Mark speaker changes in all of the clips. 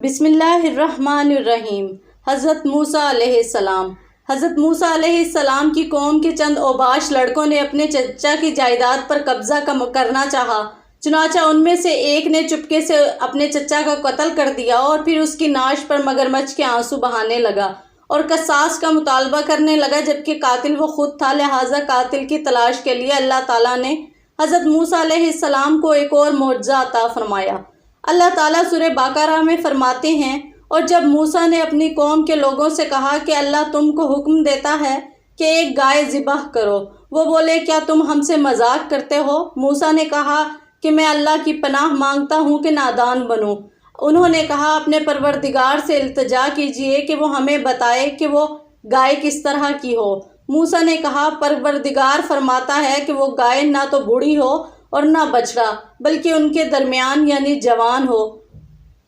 Speaker 1: بسم اللہ الرحمن الرحیم۔ حضرت موسیٰ علیہ السلام۔ حضرت موسیٰ علیہ السلام کی قوم کے چند اوباش لڑکوں نے اپنے چچا کی جائیداد پر قبضہ کرنا چاہا، چنانچہ ان میں سے ایک نے چپکے سے اپنے چچا کا قتل کر دیا اور پھر اس کی ناش پر مگرمچھ کے آنسو بہانے لگا اور قصاص کا مطالبہ کرنے لگا، جبکہ قاتل وہ خود تھا۔ لہٰذا قاتل کی تلاش کے لیے اللہ تعالیٰ نے حضرت موسیٰ علیہ السلام کو ایک اور معجزہ عطا فرمایا۔ اللہ تعالیٰ سورہ بقرہ میں فرماتے ہیں، اور جب موسیٰ نے اپنی قوم کے لوگوں سے کہا کہ اللہ تم کو حکم دیتا ہے کہ ایک گائے ذبح کرو، وہ بولے کیا تم ہم سے مذاق کرتے ہو؟ موسیٰ نے کہا کہ میں اللہ کی پناہ مانگتا ہوں کہ نادان بنوں۔ انہوں نے کہا اپنے پروردگار سے التجا کیجئے کہ وہ ہمیں بتائے کہ وہ گائے کس طرح کی ہو۔ موسیٰ نے کہا پروردگار فرماتا ہے کہ وہ گائے نہ تو بوڑھی ہو اور نہ بچڑا، بلکہ ان کے درمیان یعنی جوان ہو۔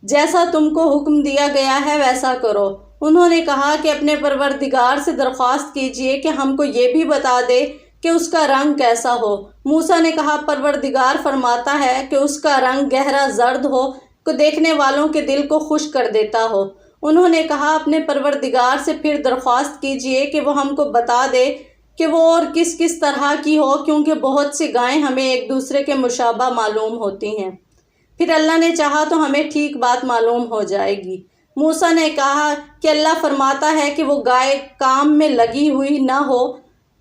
Speaker 1: جیسا تم کو حکم دیا گیا ہے ویسا کرو۔ انہوں نے کہا کہ اپنے پروردگار سے درخواست کیجئے کہ ہم کو یہ بھی بتا دے کہ اس کا رنگ کیسا ہو۔ موسیٰ نے کہا پروردگار فرماتا ہے کہ اس کا رنگ گہرا زرد ہو کہ دیکھنے والوں کے دل کو خوش کر دیتا ہو۔ انہوں نے کہا اپنے پروردگار سے پھر درخواست کیجئے کہ وہ ہم کو بتا دے کہ وہ اور کس کس طرح کی ہو، کیونکہ بہت سی گائیں ہمیں ایک دوسرے کے مشابہ معلوم ہوتی ہیں۔ پھر اللہ نے چاہا تو ہمیں ٹھیک بات معلوم ہو جائے گی۔ موسیٰ نے کہا کہ اللہ فرماتا ہے کہ وہ گائے کام میں لگی ہوئی نہ ہو،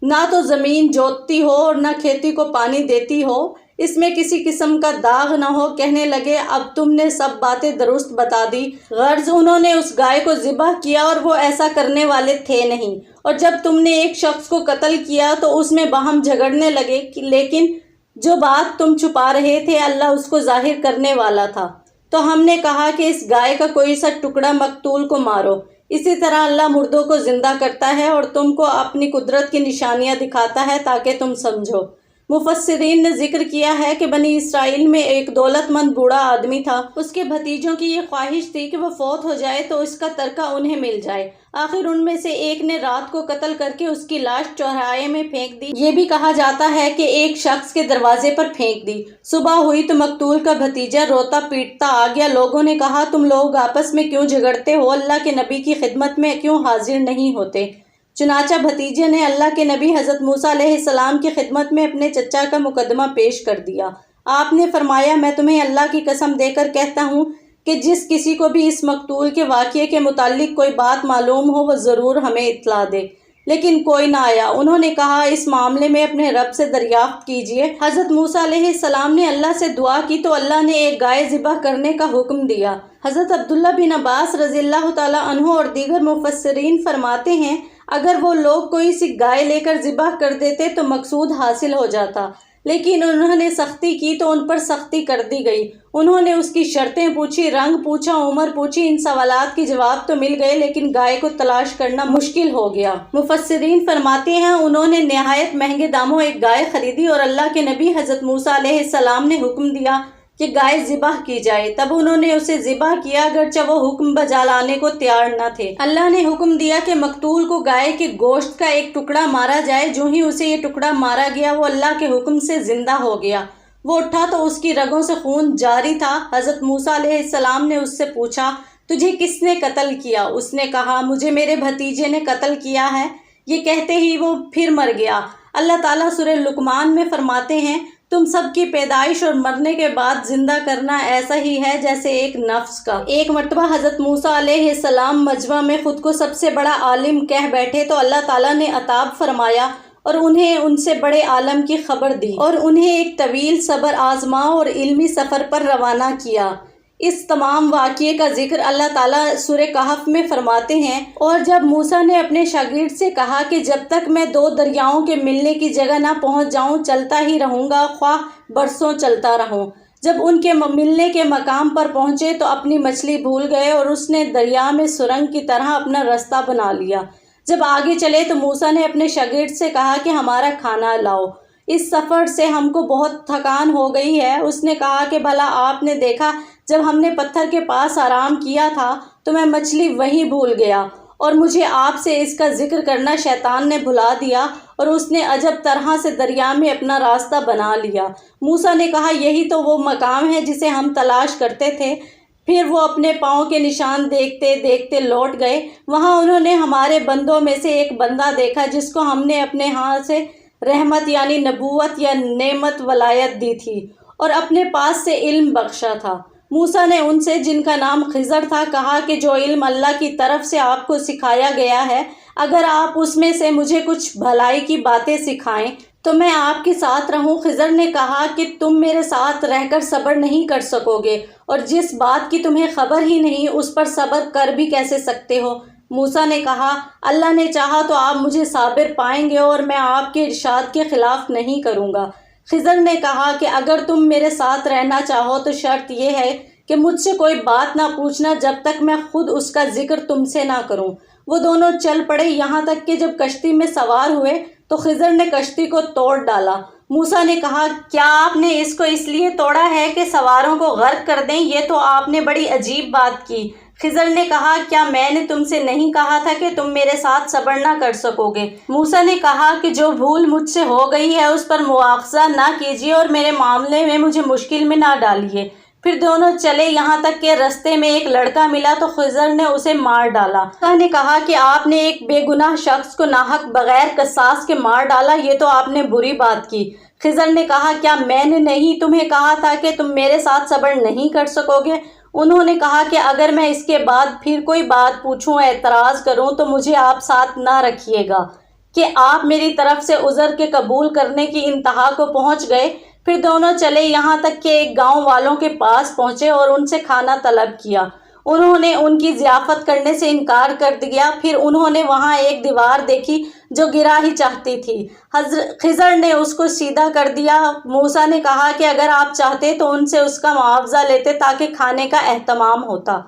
Speaker 1: نہ تو زمین جوتتی ہو اور نہ کھیتی کو پانی دیتی ہو، اس میں کسی قسم کا داغ نہ ہو۔ کہنے لگے اب تم نے سب باتیں درست بتا دی۔ غرض انہوں نے اس گائے کو ذبح کیا اور وہ ایسا کرنے والے تھے نہیں، اور جب تم نے ایک شخص کو قتل کیا تو اس میں باہم جھگڑنے لگے، لیکن جو بات تم چھپا رہے تھے اللہ اس کو ظاہر کرنے والا تھا۔ تو ہم نے کہا کہ اس گائے کا کوئی سا ٹکڑا مقتول کو مارو۔ اسی طرح اللہ مردوں کو زندہ کرتا ہے اور تم کو اپنی قدرت کی نشانیاں دکھاتا ہے تاکہ تم سمجھو۔ مفسرین نے ذکر کیا ہے کہ بنی اسرائیل میں ایک دولت مند بوڑھا آدمی تھا۔ اس کے بھتیجوں کی یہ خواہش تھی کہ وہ فوت ہو جائے تو اس کا ترکہ انہیں مل جائے۔ آخر ان میں سے ایک نے رات کو قتل کر کے اس کی لاش چوراہے میں پھینک دی۔ یہ بھی کہا جاتا ہے کہ ایک شخص کے دروازے پر پھینک دی۔ صبح ہوئی تو مقتول کا بھتیجا روتا پیٹتا آ گیا۔ لوگوں نے کہا تم لوگ آپس میں کیوں جھگڑتے ہو؟ اللہ کے نبی کی خدمت میں کیوں حاضر نہیں ہوتے؟ چنانچہ بھتیجے نے اللہ کے نبی حضرت موسیٰ علیہ السلام کی خدمت میں اپنے چچا کا مقدمہ پیش کر دیا۔ آپ نے فرمایا میں تمہیں اللہ کی قسم دے کر کہتا ہوں کہ جس کسی کو بھی اس مقتول کے واقعے کے متعلق کوئی بات معلوم ہو وہ ضرور ہمیں اطلاع دے۔ لیکن کوئی نہ آیا۔ انہوں نے کہا اس معاملے میں اپنے رب سے دریافت کیجئے۔ حضرت موسیٰ علیہ السلام نے اللہ سے دعا کی تو اللہ نے ایک گائے ذبح کرنے کا حکم دیا۔ حضرت عبداللہ بن عباس رضی اللہ تعالیٰ عنہ اور دیگر مفسرین فرماتے ہیں اگر وہ لوگ کوئی سی گائے لے کر ذبح کر دیتے تو مقصود حاصل ہو جاتا، لیکن انہوں نے سختی کی تو ان پر سختی کر دی گئی۔ انہوں نے اس کی شرطیں پوچھی، رنگ پوچھا، عمر پوچھی۔ ان سوالات کے جواب تو مل گئے لیکن گائے کو تلاش کرنا مشکل ہو گیا۔ مفسرین فرماتے ہیں انہوں نے نہایت مہنگے داموں ایک گائے خریدی اور اللہ کے نبی حضرت موسیٰ علیہ السلام نے حکم دیا کہ گائے ذبح کی جائے۔ تب انہوں نے اسے ذبح کیا اگرچہ وہ حکم بجا لانے کو تیار نہ تھے۔ اللہ نے حکم دیا کہ مقتول کو گائے کے گوشت کا ایک ٹکڑا مارا جائے۔ جو ہی اسے یہ ٹکڑا مارا گیا وہ اللہ کے حکم سے زندہ ہو گیا۔ وہ اٹھا تو اس کی رگوں سے خون جاری تھا۔ حضرت موسیٰ علیہ السلام نے اس سے پوچھا تجھے کس نے قتل کیا؟ اس نے کہا مجھے میرے بھتیجے نے قتل کیا ہے۔ یہ کہتے ہی وہ پھر مر گیا۔ اللہ تعالیٰ سورہ لقمان میں فرماتے ہیں تم سب کی پیدائش اور مرنے کے بعد زندہ کرنا ایسا ہی ہے جیسے ایک نفس کا۔ ایک مرتبہ حضرت موسیٰ علیہ السلام مجمع میں خود کو سب سے بڑا عالم کہہ بیٹھے تو اللہ تعالیٰ نے عطاب فرمایا اور انہیں ان سے بڑے عالم کی خبر دی اور انہیں ایک طویل صبر آزما اور علمی سفر پر روانہ کیا۔ اس تمام واقعے کا ذکر اللہ تعالیٰ سورہ کہف میں فرماتے ہیں اور جب موسیٰ نے اپنے شاگرد سے کہا کہ جب تک میں دو دریاؤں کے ملنے کی جگہ نہ پہنچ جاؤں چلتا ہی رہوں گا خواہ برسوں چلتا رہوں۔ جب ان کے ملنے کے مقام پر پہنچے تو اپنی مچھلی بھول گئے اور اس نے دریا میں سرنگ کی طرح اپنا راستہ بنا لیا۔ جب آگے چلے تو موسیٰ نے اپنے شاگرد سے کہا کہ ہمارا کھانا لاؤ، اس سفر سے ہم کو بہت تھکان ہو گئی ہے۔ اس نے کہا کہ بھلا آپ نے دیکھا جب ہم نے پتھر کے پاس آرام کیا تھا تو میں مچھلی وہیں بھول گیا اور مجھے آپ سے اس کا ذکر کرنا شیطان نے بھلا دیا اور اس نے عجب طرح سے دریا میں اپنا راستہ بنا لیا۔ موسیٰ نے کہا یہی تو وہ مقام ہے جسے ہم تلاش کرتے تھے پھر وہ اپنے پاؤں کے نشان دیکھتے دیکھتے لوٹ گئے۔ وہاں انہوں نے ہمارے بندوں میں سے ایک بندہ دیکھا جس کو ہم نے اپنے ہاں سے رحمت یعنی نبوت یا نعمت ولایت دی تھی اور اپنے پاس سے علم بخشا تھا۔ موسیٰ نے ان سے جن کا نام خضر تھا کہا کہ جو علم اللہ کی طرف سے آپ کو سکھایا گیا ہے، اگر آپ اس میں سے مجھے کچھ بھلائی کی باتیں سکھائیں تو میں آپ کے ساتھ رہوں۔ خضر نے کہا کہ تم میرے ساتھ رہ کر صبر نہیں کر سکو گے اور جس بات کی تمہیں خبر ہی نہیں اس پر صبر کر بھی کیسے سکتے ہو؟ موسیٰ نے کہا اللہ نے چاہا تو آپ مجھے صابر پائیں گے اور میں آپ کے ارشاد کے خلاف نہیں کروں گا۔ خضر نے کہا کہ اگر تم میرے ساتھ رہنا چاہو تو شرط یہ ہے کہ مجھ سے کوئی بات نہ پوچھنا جب تک میں خود اس کا ذکر تم سے نہ کروں۔ وہ دونوں چل پڑے یہاں تک کہ جب کشتی میں سوار ہوئے تو خضر نے کشتی کو توڑ ڈالا۔ موسیٰ نے کہا کیا آپ نے اس کو اس لیے توڑا ہے کہ سواروں کو غرق کر دیں؟ یہ تو آپ نے بڑی عجیب بات کی۔ خضر نے کہا کیا میں نے تم سے نہیں کہا تھا کہ تم میرے ساتھ صبر نہ کر سکو گے؟ موسیٰ نے کہا کہ جو بھول مجھ سے ہو گئی ہے اس پر مواخذہ نہ کیجیے اور میرے معاملے میں مجھے مشکل میں نہ ڈالیے۔ پھر دونوں چلے یہاں تک کہ رستے میں ایک لڑکا ملا تو خضر نے اسے مار ڈالا۔ موسیٰ نے کہا کہ آپ نے ایک بے گناہ شخص کو ناحق بغیر قصاص کے مار ڈالا، یہ تو آپ نے بری بات کی۔ خضر نے کہا کیا میں نے نہیں تمہیں کہا تھا کہ تم میرے ساتھ صبر نہیں کر سکو گے؟ انہوں نے کہا کہ اگر میں اس کے بعد پھر کوئی بات پوچھوں اعتراض کروں تو مجھے آپ ساتھ نہ رکھیے گا کہ آپ میری طرف سے عذر کے قبول کرنے کی انتہا کو پہنچ گئے۔ پھر دونوں چلے یہاں تک کہ ایک گاؤں والوں کے پاس پہنچے اور ان سے کھانا طلب کیا۔ انہوں نے ان کی ضیافت کرنے سے انکار کر دیا۔ پھر انہوں نے وہاں ایک دیوار دیکھی جو گرا ہی چاہتی تھی۔ خضر نے اس کو سیدھا کر دیا۔ موسیٰ نے کہا کہ اگر آپ چاہتے تو ان سے اس کا معاوضہ لیتے تاکہ کھانے کا اہتمام ہوتا۔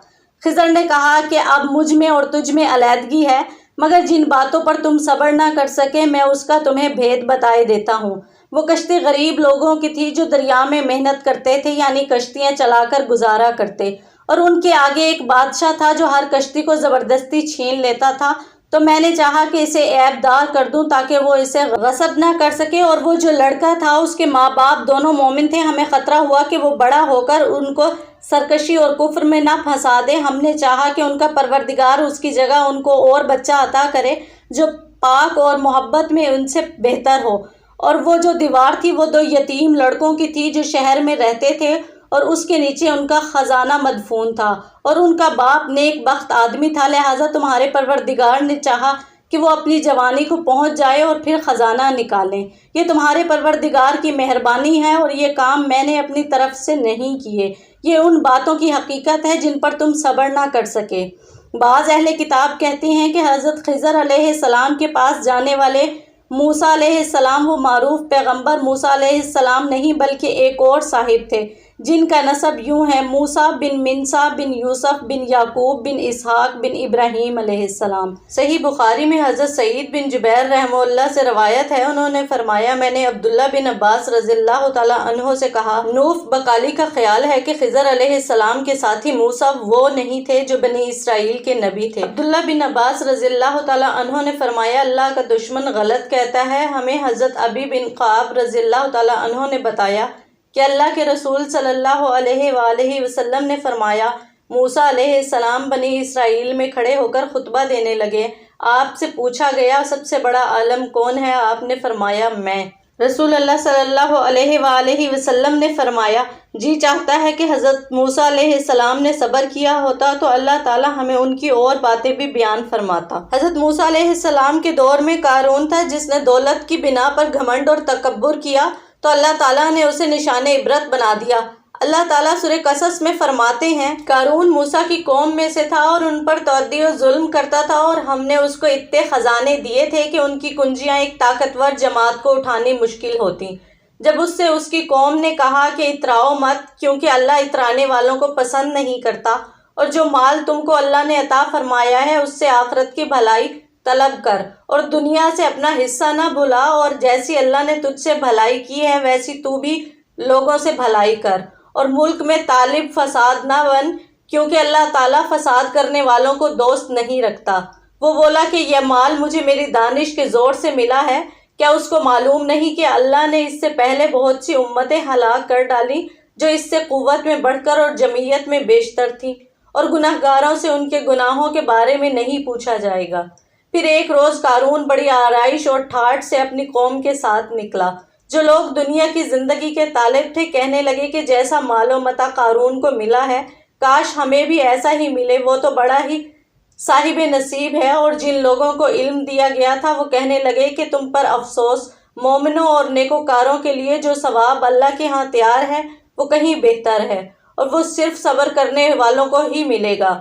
Speaker 1: خضر نے کہا کہ اب مجھ میں اور تجھ میں علیحدگی ہے، مگر جن باتوں پر تم صبر نہ کر سکے میں اس کا تمہیں بھید بتائے دیتا ہوں۔ وہ کشتی غریب لوگوں کی تھی جو دریا میں محنت کرتے تھے یعنی کشتیاں چلا کر گزارا کرتے، اور ان کے آگے ایک بادشاہ تھا جو ہر کشتی کو زبردستی چھین لیتا تھا۔ تو میں نے چاہا کہ اسے عیب دار کر دوں تاکہ وہ اسے غصب نہ کر سکے، اور وہ جو لڑکا تھا اس کے ماں باپ دونوں مومن تھے۔ ہمیں خطرہ ہوا کہ وہ بڑا ہو کر ان کو سرکشی اور کفر میں نہ پھنسا دے۔ ہم نے چاہا کہ ان کا پروردگار اس کی جگہ ان کو اور بچہ عطا کرے جو پاک اور محبت میں ان سے بہتر ہو۔ اور وہ جو دیوار تھی وہ 2 یتیم لڑکوں کی تھی جو شہر میں رہتے تھے اور اس کے نیچے ان کا خزانہ مدفون تھا، اور ان کا باپ نیک بخت آدمی تھا، لہٰذا تمہارے پروردگار نے چاہا کہ وہ اپنی جوانی کو پہنچ جائے اور پھر خزانہ نکالیں۔ یہ تمہارے پروردگار کی مہربانی ہے اور یہ کام میں نے اپنی طرف سے نہیں کیے۔ یہ ان باتوں کی حقیقت ہے جن پر تم صبر نہ کر سکے۔ بعض اہل کتاب کہتے ہیں کہ حضرت خضر علیہ السلام کے پاس جانے والے موسیٰ علیہ السلام وہ معروف پیغمبر موسیٰ علیہ السلام نہیں بلکہ ایک اور صاحب تھے جن کا نسب یوں ہے: موسیٰ بن منسا بن یوسف بن یعقوب بن اسحاق بن ابراہیم علیہ السلام۔ صحیح بخاری میں حضرت سعید بن جبیر رحمہ اللہ سے روایت ہے، انہوں نے فرمایا میں نے عبداللہ بن عباس رضی اللہ تعالیٰ عنہ سے کہا، نوف بقالی کا خیال ہے کہ خضر علیہ السلام کے ساتھی موسیٰ وہ نہیں تھے جو بنی اسرائیل کے نبی تھے۔ عبداللہ بن عباس رضی اللہ تعالیٰ عنہ نے فرمایا اللہ کا دشمن غلط کہتا ہے۔ ہمیں حضرت ابی بن قعب رضی اللہ تعالیٰ عنہ نے بتایا کہ اللہ کے رسول صلی اللہ علیہ وآلہ وسلم نے فرمایا، موسیٰ علیہ السلام بنی اسرائیل میں کھڑے ہو کر خطبہ دینے لگے۔ آپ سے پوچھا گیا سب سے بڑا عالم کون ہے؟ آپ نے فرمایا میں۔ رسول اللہ صلی اللہ علیہ وآلہ وسلم نے فرمایا، جی چاہتا ہے کہ حضرت موسیٰ علیہ السلام نے صبر کیا ہوتا تو اللہ تعالیٰ ہمیں ان کی اور باتیں بھی بیان فرماتا۔ حضرت موسیٰ علیہ السلام کے دور میں قارون تھا جس نے دولت کی بنا پر گھمنڈ اور تکبر کیا تو اللہ تعالیٰ نے اسے نشان عبرت بنا دیا۔ اللہ تعالیٰ سورہ قصص میں فرماتے ہیں، قارون موسیٰ کی قوم میں سے تھا اور ان پر تعدی و ظلم کرتا تھا، اور ہم نے اس کو اتنے خزانے دیے تھے کہ ان کی کنجیاں ایک طاقتور جماعت کو اٹھانی مشکل ہوتی۔ جب اس سے اس کی قوم نے کہا کہ اتراؤ مت کیونکہ اللہ اترانے والوں کو پسند نہیں کرتا، اور جو مال تم کو اللہ نے عطا فرمایا ہے اس سے آخرت کی بھلائی طلب کر اور دنیا سے اپنا حصہ نہ بھلا، اور جیسی اللہ نے تجھ سے بھلائی کی ہے ویسی تو بھی لوگوں سے بھلائی کر، اور ملک میں طالب فساد نہ بن کیونکہ اللہ تعالیٰ فساد کرنے والوں کو دوست نہیں رکھتا۔ وہ بولا کہ یہ مال مجھے میری دانش کے زور سے ملا ہے، کیا اس کو معلوم نہیں کہ اللہ نے اس سے پہلے بہت سی امتیں ہلاک کر ڈالی جو اس سے قوت میں بڑھ کر اور جمعیت میں بیشتر تھیں، اور گناہگاروں سے ان کے گناہوں کے بارے میں نہیں پوچھا جائے گا۔ پھر ایک روز قارون بڑی آرائش اور ٹھاٹھ سے اپنی قوم کے ساتھ نکلا۔ جو لوگ دنیا کی زندگی کے طالب تھے کہنے لگے کہ جیسا مال و متاع قارون کو ملا ہے کاش ہمیں بھی ایسا ہی ملے، وہ تو بڑا ہی صاحب نصیب ہے۔ اور جن لوگوں کو علم دیا گیا تھا وہ کہنے لگے کہ تم پر افسوس، مومنوں اور نیکوکاروں کے لیے جو ثواب اللہ کے ہاں تیار ہے وہ کہیں بہتر ہے، اور وہ صرف صبر کرنے والوں کو ہی ملے گا۔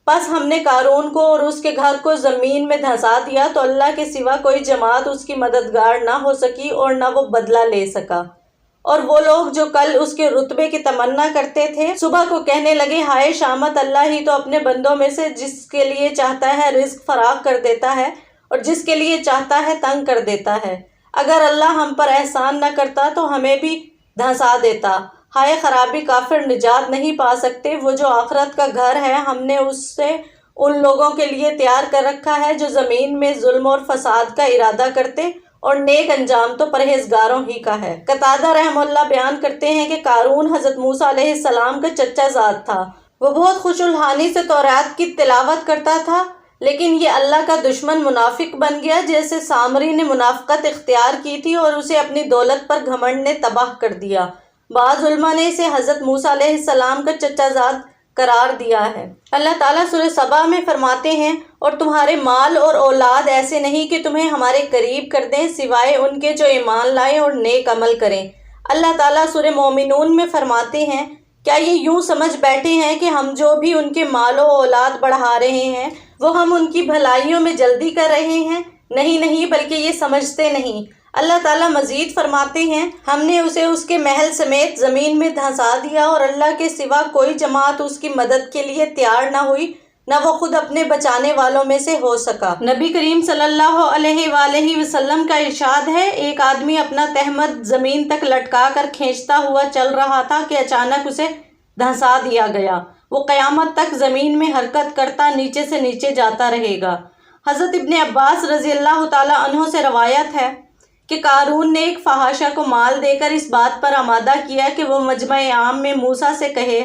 Speaker 1: پس ہم نے قارون کو اور اس کے گھر کو زمین میں دھنسا دیا تو اللہ کے سوا کوئی جماعت اس کی مددگار نہ ہو سکی اور نہ وہ بدلہ لے سکا۔ اور وہ لوگ جو کل اس کے رتبے کی تمنا کرتے تھے صبح کو کہنے لگے ہائے شامت، اللہ ہی تو اپنے بندوں میں سے جس کے لیے چاہتا ہے رزق فراخ کر دیتا ہے اور جس کے لیے چاہتا ہے تنگ کر دیتا ہے۔ اگر اللہ ہم پر احسان نہ کرتا تو ہمیں بھی دھنسا دیتا۔ ہائے خرابی، کافر نجات نہیں پا سکتے۔ وہ جو آخرت کا گھر ہے ہم نے اسے ان لوگوں کے لیے تیار کر رکھا ہے جو زمین میں ظلم اور فساد کا ارادہ کرتے، اور نیک انجام تو پرہیزگاروں ہی کا ہے۔ قتادہ رحمہ اللہ بیان کرتے ہیں کہ قارون حضرت موسیٰ علیہ السلام کا چچا زاد تھا۔ وہ بہت خوش الحانی سے تورات کی تلاوت کرتا تھا، لیکن یہ اللہ کا دشمن منافق بن گیا، جیسے سامری نے منافقت اختیار کی تھی اور اسے اپنی دولت پر گھمنڈ نے تباہ کر دیا۔ بعض علماء نے اسے حضرت موسیٰ علیہ السلام کا چچا زاد قرار دیا ہے۔ اللہ تعالیٰ سورہ سبا میں فرماتے ہیں اور تمہارے مال اور اولاد ایسے نہیں کہ تمہیں ہمارے قریب کر دیں سوائے ان کے جو ایمان لائیں اور نیک عمل کریں۔ اللہ تعالیٰ سورہ مومنون میں فرماتے ہیں کیا یہ یوں سمجھ بیٹھے ہیں کہ ہم جو بھی ان کے مال و اولاد بڑھا رہے ہیں وہ ہم ان کی بھلائیوں میں جلدی کر رہے ہیں؟ نہیں، بلکہ یہ سمجھتے نہیں۔ اللہ تعالیٰ مزید فرماتے ہیں ہم نے اسے اس کے محل سمیت زمین میں دھنسا دیا اور اللہ کے سوا کوئی جماعت اس کی مدد کے لیے تیار نہ ہوئی، نہ وہ خود اپنے بچانے والوں میں سے ہو سکا۔ نبی کریم صلی اللہ علیہ وآلہ وسلم کا ارشاد ہے ایک آدمی اپنا تہمد زمین تک لٹکا کر کھینچتا ہوا چل رہا تھا کہ اچانک اسے دھنسا دیا گیا۔ وہ قیامت تک زمین میں حرکت کرتا نیچے سے نیچے جاتا رہے گا۔ حضرت ابن عباس رضی اللہ تعالیٰ عنہ سے روایت ہے کہ قارون نے ایک فحاشہ کو مال دے کر اس بات پر آمادہ کیا کہ وہ مجمع عام میں موسیٰ سے کہے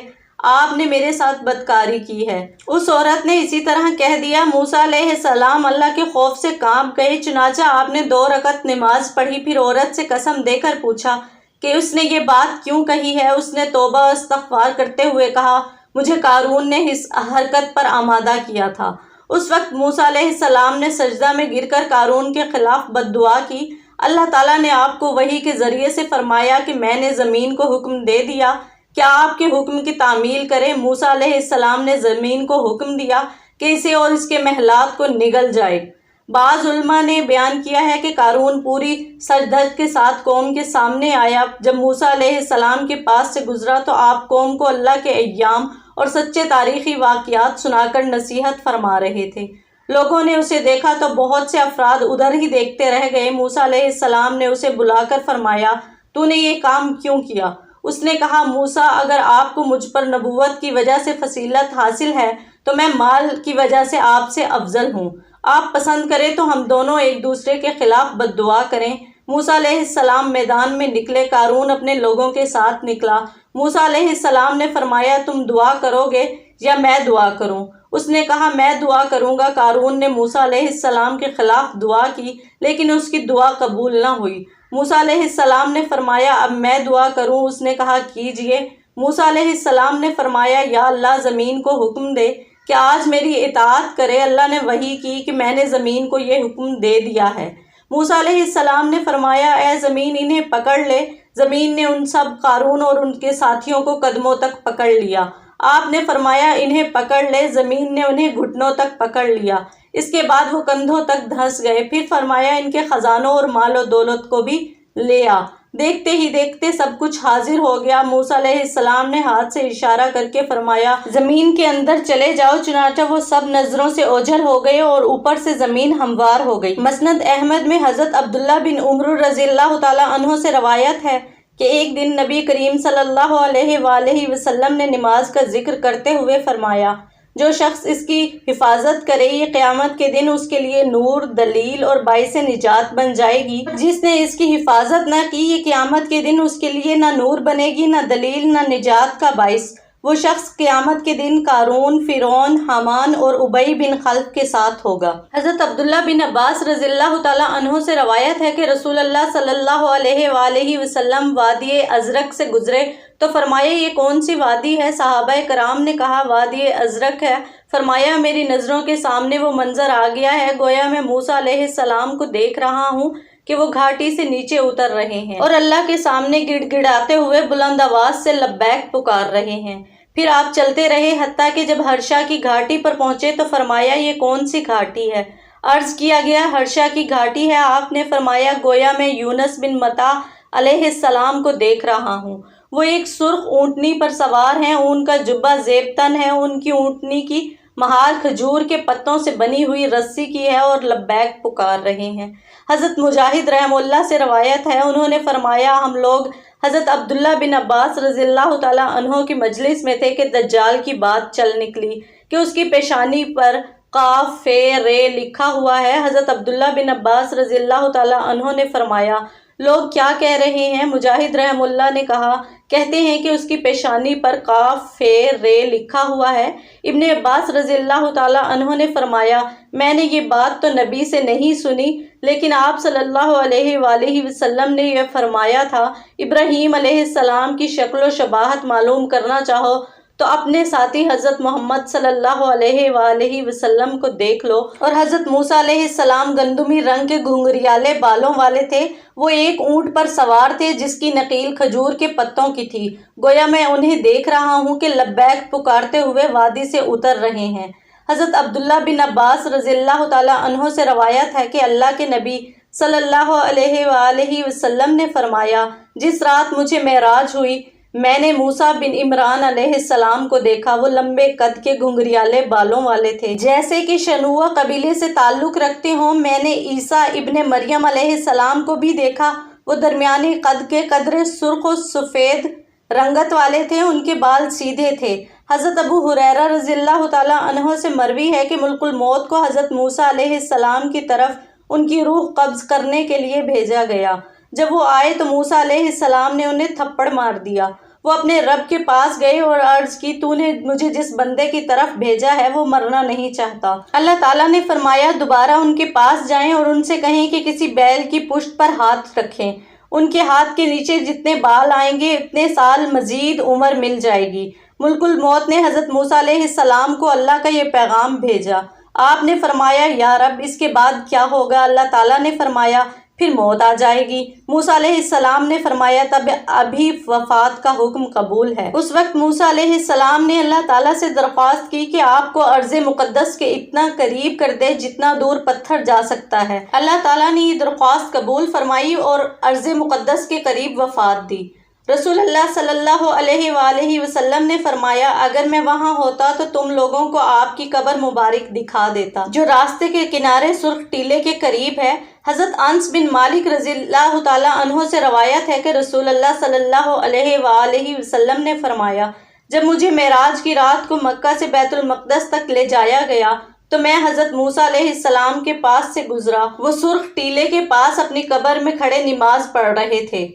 Speaker 1: آپ نے میرے ساتھ بدکاری کی ہے۔ اس عورت نے اسی طرح کہہ دیا۔ موسیٰ علیہ السلام اللہ کے خوف سے کانپ گئے، چنانچہ آپ نے 2 رکعت نماز پڑھی، پھر عورت سے قسم دے کر پوچھا کہ اس نے یہ بات کیوں کہی ہے؟ اس نے توبہ و استغفار کرتے ہوئے کہا مجھے قارون نے اس حرکت پر آمادہ کیا تھا۔ اس وقت موسیٰ علیہ السلام نے سجدہ میں گر کر قارون کے خلاف بد دعا کی۔ اللہ تعالیٰ نے آپ کو وحی کے ذریعے سے فرمایا کہ میں نے زمین کو حکم دے دیا کیا آپ کے حکم کی تعمیل کرے۔ موسیٰ علیہ السلام نے زمین کو حکم دیا کہ اسے اور اس کے محلات کو نگل جائے۔ بعض علماء نے بیان کیا ہے کہ قارون پوری سجدت کے ساتھ قوم کے سامنے آیا۔ جب موسیٰ علیہ السلام کے پاس سے گزرا تو آپ قوم کو اللہ کے ایام اور سچے تاریخی واقعات سنا کر نصیحت فرما رہے تھے۔ لوگوں نے اسے دیکھا تو بہت سے افراد ادھر ہی دیکھتے رہ گئے۔ موسیٰ علیہ السلام نے اسے بلا کر فرمایا تو نے یہ کام کیوں کیا؟ اس نے کہا موسیٰ اگر آپ کو مجھ پر نبوت کی وجہ سے فضیلت حاصل ہے تو میں مال کی وجہ سے آپ سے افضل ہوں۔ آپ پسند کریں تو ہم دونوں ایک دوسرے کے خلاف بد دعا کریں۔ موسیٰ علیہ السلام میدان میں نکلے، قارون اپنے لوگوں کے ساتھ نکلا۔ موسیٰ علیہ السلام نے فرمایا تم دعا کرو گے یا میں دعا کروں؟ اس نے کہا میں دعا کروں گا۔ قارون نے موسیٰ علیہ السلام کے خلاف دعا کی لیکن اس کی دعا قبول نہ ہوئی۔ موسیٰ علیہ السلام نے فرمایا اب میں دعا کروں؟ اس نے کہا کیجئے۔ موسیٰ علیہ السلام نے فرمایا یا اللہ زمین کو حکم دے کہ آج میری اطاعت کرے۔ اللہ نے وحی کی کہ میں نے زمین کو یہ حکم دے دیا ہے۔ موسیٰ علیہ السلام نے فرمایا اے زمین انہیں پکڑ لے۔ زمین نے ان سب قارون اور ان کے ساتھیوں کو قدموں تک پکڑ لیا۔ آپ نے فرمایا انہیں پکڑ لے۔ زمین نے انہیں گھٹنوں تک پکڑ لیا، اس کے بعد وہ کندھوں تک دھنس گئے۔ پھر فرمایا ان کے خزانوں اور مال و دولت کو بھی لے آ۔ دیکھتے ہی دیکھتے سب کچھ حاضر ہو گیا۔ موسیٰ علیہ السلام نے ہاتھ سے اشارہ کر کے فرمایا زمین کے اندر چلے جاؤ، چنانچہ وہ سب نظروں سے اوجھل ہو گئے اور اوپر سے زمین ہموار ہو گئی۔ مسند احمد میں حضرت عبداللہ بن عمر رضی اللہ تعالیٰ عنہ سے روایت ہے کہ ایک دن نبی کریم صلی اللہ علیہ وآلہ وسلم نے نماز کا ذکر کرتے ہوئے فرمایا جو شخص اس کی حفاظت کرے یہ قیامت کے دن اس کے لیے نور، دلیل اور باعث نجات بن جائے گی۔ جس نے اس کی حفاظت نہ کی یہ قیامت کے دن اس کے لیے نہ نور بنے گی، نہ دلیل، نہ نجات کا باعث۔ وہ شخص قیامت کے دن قارون، فرعون، حامان اور ابی بن خلف کے ساتھ ہوگا۔ حضرت عبداللہ بن عباس رضی اللہ تعالیٰ عنہ سے روایت ہے کہ رسول اللہ صلی اللہ علیہ وآلہ وسلم وادی ازرق سے گزرے تو فرمایا یہ کون سی وادی ہے؟ صحابہ کرام نے کہا وادی ازرق ہے۔ فرمایا میری نظروں کے سامنے وہ منظر آ گیا ہے گویا میں موسیٰ علیہ السلام کو دیکھ رہا ہوں کہ وہ گھاٹی سے نیچے اتر رہے ہیں اور اللہ کے سامنے گڑ گڑاتے ہوئے بلند آواز سے لبیک پکار رہے ہیں۔ پھر آپ چلتے رہے حتیٰ کہ جب ہرشا کی گھاٹی پر پہنچے تو فرمایا یہ کون سی گھاٹی ہے؟ عرض کیا گیا ہرشا کی گھاٹی ہے۔ آپ نے فرمایا گویا میں یونس بن متی علیہ السلام کو دیکھ رہا ہوں۔ وہ ایک سرخ اونٹنی پر سوار ہیں، ان کا جبہ زیب تن ہے، ان کی اونٹنی کی مہار کھجور کے پتوں سے بنی ہوئی رسی کی ہے اور لبیک پکار رہے ہیں۔ حضرت مجاہد رحمہ اللہ سے روایت ہے انہوں نے فرمایا ہم لوگ حضرت عبداللہ بن عباس رضی اللہ تعالیٰ عنہ کی مجلس میں تھے کہ دجال کی بات چل نکلی کہ اس کی پیشانی پر قاف ف ر لکھا ہوا ہے۔ حضرت عبداللہ بن عباس رضی اللہ تعالیٰ عنہ نے فرمایا لوگ کیا کہہ رہے ہیں؟ مجاہد رحمہ اللہ نے کہا کہتے ہیں کہ اس کی پیشانی پر قاف ف ر لکھا ہوا ہے۔ ابن عباس رضی اللہ تعالیٰ عنہ نے فرمایا میں نے یہ بات تو نبی سے نہیں سنی لیکن آپ صلی اللہ علیہ وآلہ وسلم نے یہ فرمایا تھا ابراہیم علیہ السلام کی شکل و شباہت معلوم کرنا چاہو تو اپنے ساتھی حضرت محمد صلی اللہ علیہ وآلہ وسلم کو دیکھ لو۔ اور حضرت موسیٰ علیہ السلام گندمی رنگ کے گھنگریالے بالوں والے تھے، وہ ایک اونٹ پر سوار تھے جس کی نقیل کھجور کے پتوں کی تھی، گویا میں انہیں دیکھ رہا ہوں کہ لبیک پکارتے ہوئے وادی سے اتر رہے ہیں۔ حضرت عبداللہ بن عباس رضی اللہ تعالیٰ عنہ سے روایت ہے کہ اللہ کے نبی صلی اللہ علیہ وآلہ وسلم نے فرمایا جس رات مجھے معراج ہوئی میں نے موسیٰ بن عمران علیہ السلام کو دیکھا، وہ لمبے قد کے گھنگریالے بالوں والے تھے جیسے کہ شنوہ قبیلے سے تعلق رکھتے ہوں۔ میں نے عیسیٰ ابن مریم علیہ السلام کو بھی دیکھا، وہ درمیانی قد کے قدرے سرخ و سفید رنگت والے تھے، ان کے بال سیدھے تھے۔ حضرت ابو ہریرہ رضی اللہ تعالیٰ عنہ سے مروی ہے کہ ملک الموت کو حضرت موسیٰ علیہ السلام کی طرف ان کی روح قبض کرنے کے لیے بھیجا گیا۔ جب وہ آئے تو موسیٰ علیہ السلام نے انہیں تھپڑ مار دیا۔ وہ اپنے رب کے پاس گئے اور عرض کی تو نے مجھے جس بندے کی طرف بھیجا ہے وہ مرنا نہیں چاہتا۔ اللہ تعالیٰ نے فرمایا دوبارہ ان کے پاس جائیں اور ان سے کہیں کہ کسی بیل کی پشت پر ہاتھ رکھیں، ان کے ہاتھ کے نیچے جتنے بال آئیں گے اتنے سال مزید عمر مل جائے گی۔ ملک الموت نے حضرت موسیٰ علیہ السلام کو اللہ کا یہ پیغام بھیجا۔ آپ نے فرمایا یا رب اس کے بعد کیا ہوگا؟ اللہ تعالیٰ نے فرمایا پھر موت آ جائے گی۔ موسیٰ علیہ السلام نے فرمایا تب ابھی وفات کا حکم قبول ہے۔ اس وقت موسیٰ علیہ السلام نے اللہ تعالیٰ سے درخواست کی کہ آپ کو ارض مقدس کے اتنا قریب کر دے جتنا دور پتھر جا سکتا ہے۔ اللہ تعالیٰ نے یہ درخواست قبول فرمائی اور ارض مقدس کے قریب وفات دی۔ رسول اللہ صلی اللہ علیہ وآلہ وسلم نے فرمایا اگر میں وہاں ہوتا تو تم لوگوں کو آپ کی قبر مبارک دکھا دیتا جو راستے کے کنارے سرخ ٹیلے کے قریب ہے۔ حضرت انس بن مالک رضی اللہ تعالیٰ عنہ سے روایت ہے کہ رسول اللہ صلی اللہ علیہ وآلہ وسلم نے فرمایا جب مجھے معراج کی رات کو مکہ سے بیت المقدس تک لے جایا گیا تو میں حضرت موسیٰ علیہ السلام کے پاس سے گزرا، وہ سرخ ٹیلے کے پاس اپنی قبر میں کھڑے نماز پڑھ رہے تھے۔